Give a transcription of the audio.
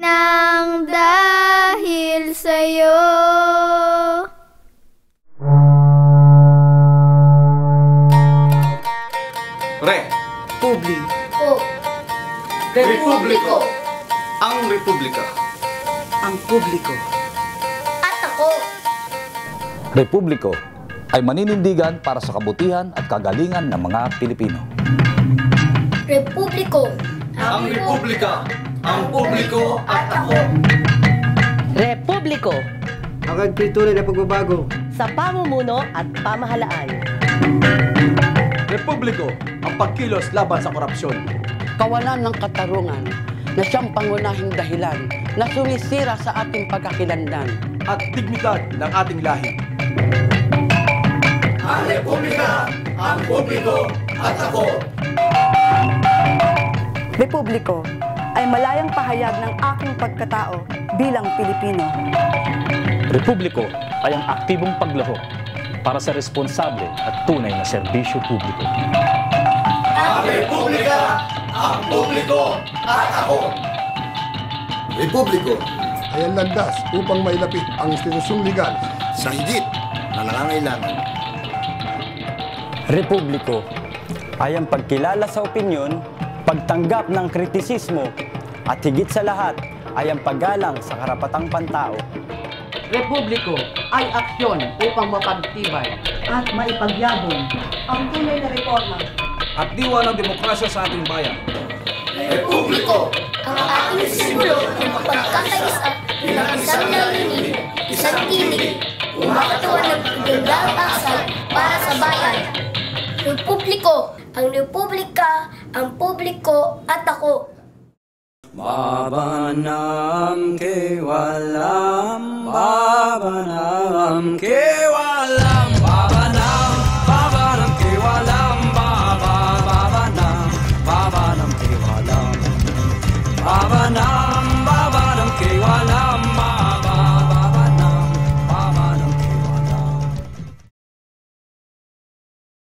Nang dahil sa'yo. Republiko. Republiko. Ang Republika. Ang publiko. At ako. Republiko ay maninindigan para sa kabutihan at kagalingan ng mga Pilipino. Republiko. Ang Republika. Ang publiko at ako. Republiko Ang agpituloy na pagbabago sa pamumuno at pamahalaan. Republiko ang pagkilos laban sa korupsyon. Kawalan ng katarungan na siyang pangunahing dahilan na sumisira sa ating pagkakilanlan At dignidad ng ating lahi. Ang Republika. Ang publiko at ako. Republiko ay malayang pahayag ng aking pagkatao bilang Pilipino. Republiko ay ang aktibong paglahok para sa responsable at tunay na serbisyo publiko. Ang Republika. Ang publiko at ako. Republiko ay ang landas upang mailapit ang institusyong legal sa higit na nangangailangan. Republiko ay ang pagkilala sa opinyon, pagtanggap ng kritisismo, at higit sa lahat ay ang paggalang sa karapatang pantao. Republiko ay aksyon upang mapagtibay At maipagyabong ang tunay na reforma. At diwa ng demokrasya sa ating bayan. Republiko. Ang ating simbolo ng pagkakaisa ng isang layunin, isang tinig, umakatawan ng gandang asal para sa bayan. Republiko. Ang Republika, ang publiko at ako. Babanam kewalam, babanam kewalam.